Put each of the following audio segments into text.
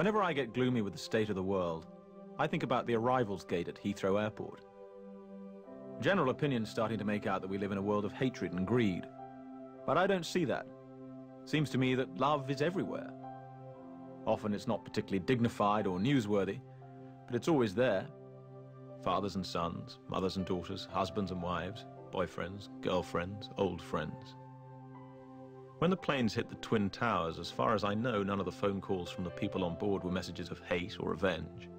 Whenever I get gloomy with the state of the world, I think about the arrivals gate at Heathrow Airport. General opinion's starting to make out that we live in a world of hatred and greed. But I don't see that. Seems to me that love is everywhere. Often it's not particularly dignified or newsworthy, but it's always there. Fathers and sons, mothers and daughters, husbands and wives, boyfriends, girlfriends, old friends. When the planes hit the Twin Towers, as far as I know, none of the phone calls from the people on board were messages of hate or revenge.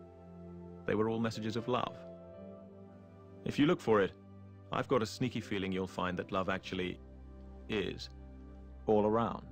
They were all messages of love. If you look for it, I've got a sneaky feeling you'll find that love actually is all around.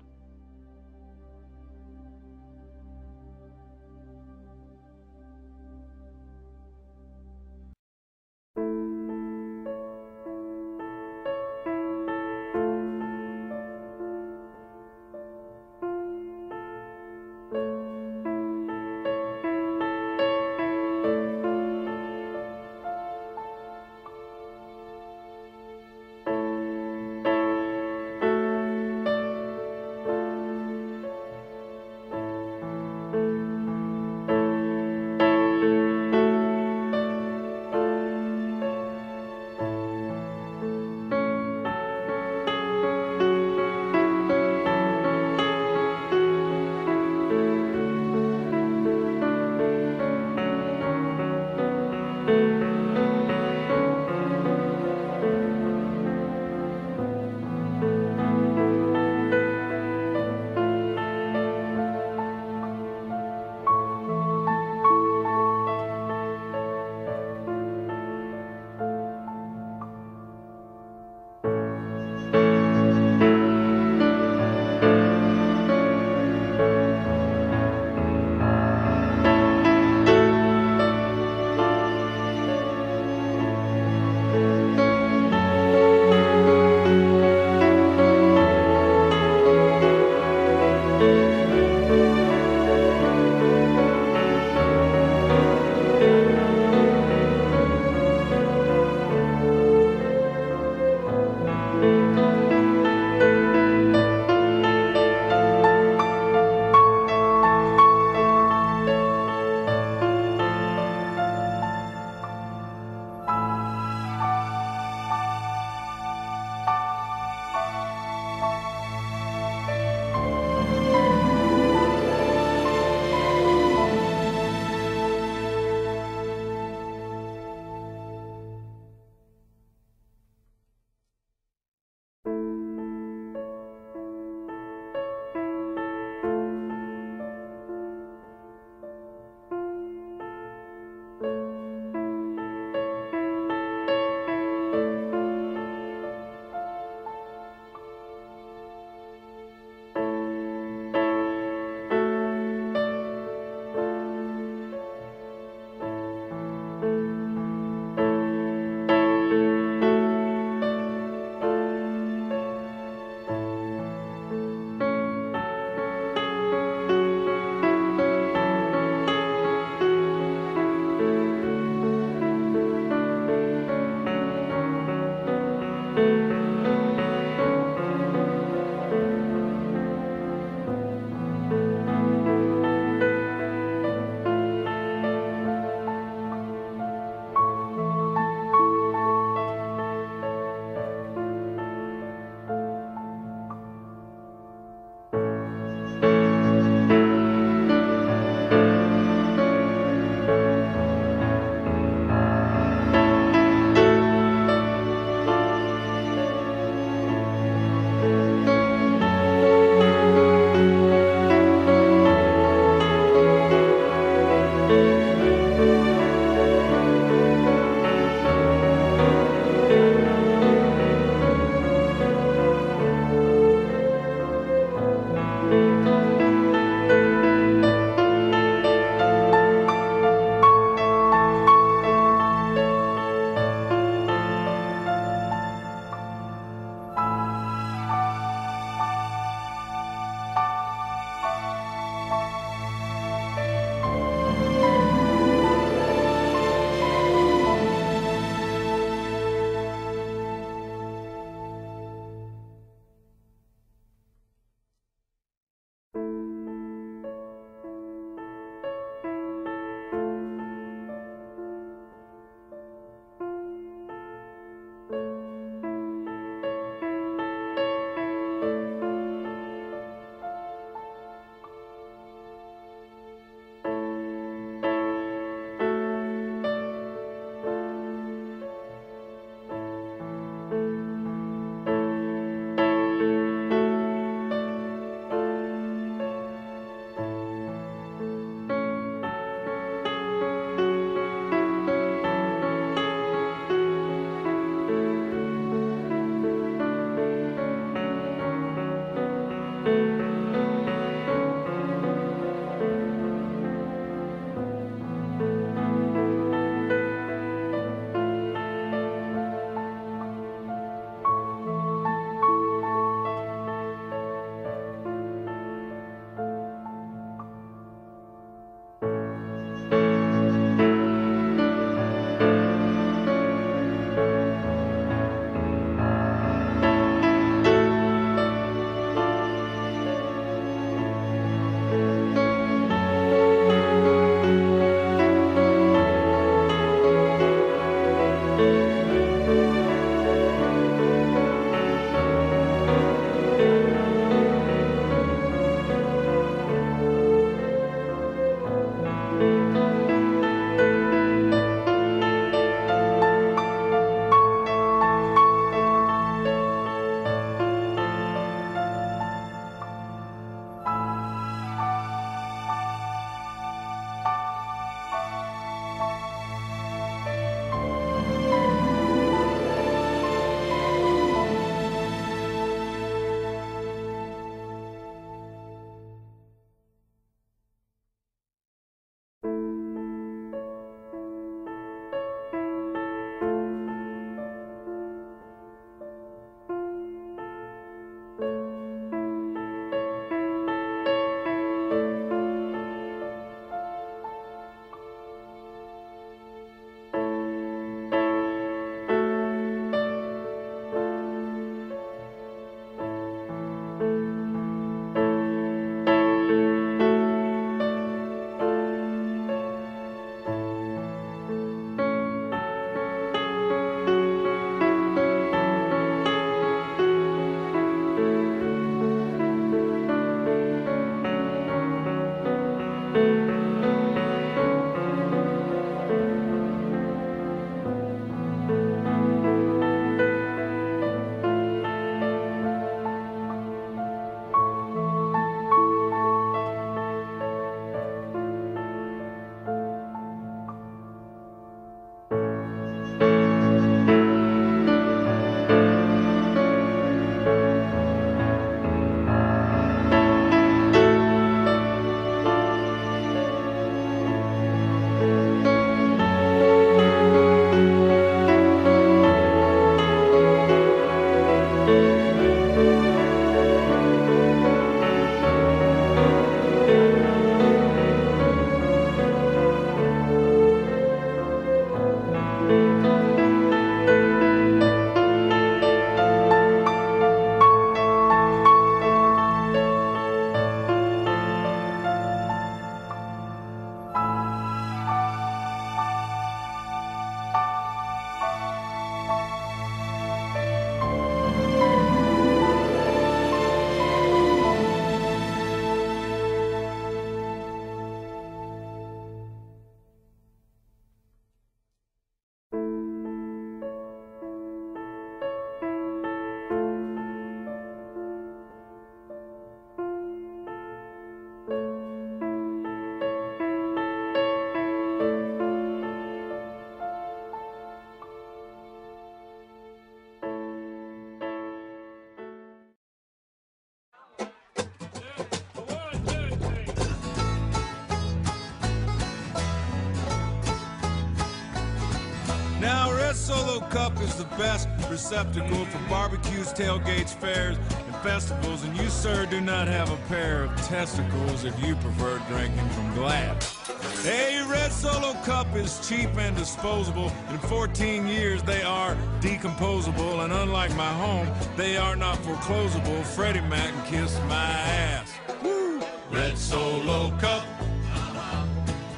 Solo Cup is the best receptacle for barbecues, tailgates, fairs, and festivals. And you, sir, do not have a pair of testicles if you prefer drinking from glass. A Red Solo Cup is cheap and disposable. In 14 years, they are decomposable. And unlike my home, they are not foreclosable. Freddie Mac can kiss my ass. Woo! Red Solo Cup,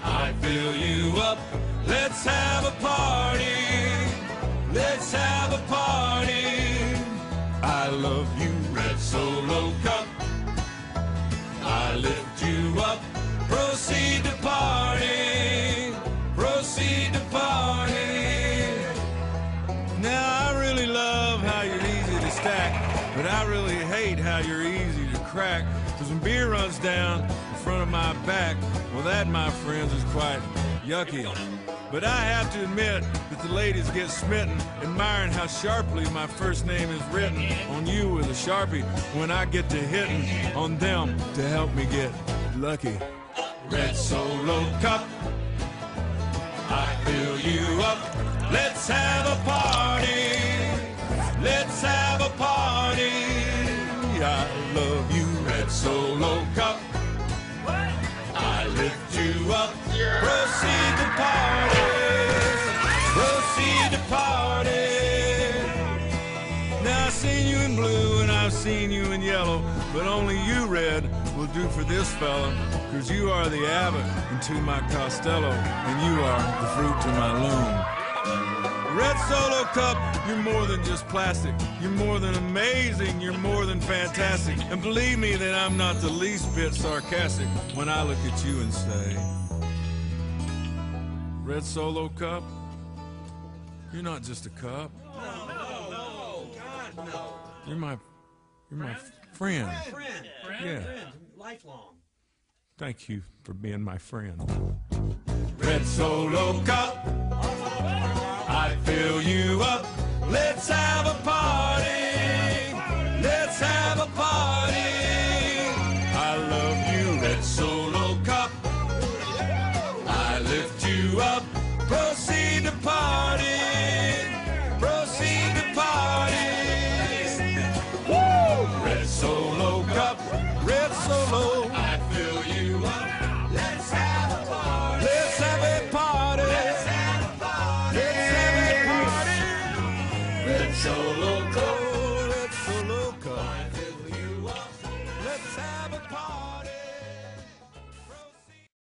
I fill you up. Let's have a party. Let's have a party. I love you, Red Solo Cup. I lift you up. Proceed to party. Proceed to party. Now I really love how you're easy to stack, but I really hate how you're easy to crack. Cause when beer runs down in front of my back, well that, my friends, is quite yucky. But I have to admit that the ladies get smitten, admiring how sharply my first name is written on you with a Sharpie when I get to hitting on them to help me get lucky. Red Solo Cup, I fill you up. Let's have a party. Let's have a party. I love you, Red Solo Cup. I lift you up. Proceed to party. Proceed to party. Now I've seen you in blue and I've seen you in yellow, but only you, Red, will do for this fella. Cause you are the Abbott into my Costello, and you are the fruit to my loom. Red Solo Cup, you're more than just plastic. You're more than amazing, you're more than fantastic. And believe me that I'm not the least bit sarcastic when I look at you and say, Red Solo Cup, you're not just a cup. No, God, no. You're my friend. Friend. Yeah. Lifelong. Thank you for being my friend. Red Solo Cup, I fill you up. Let's have a party. Let's have a party. I love you, Red Solo Cup. I lift you up. Proceed to party. Proceed to party. Woo! Red Solo Cup. Red Solo. I fill you up. Let's have a party. Let's have a party. Let's have a party. Let's have a party. Red Solo Cup. Red Solo Cup. I fill you up. Let's have a party.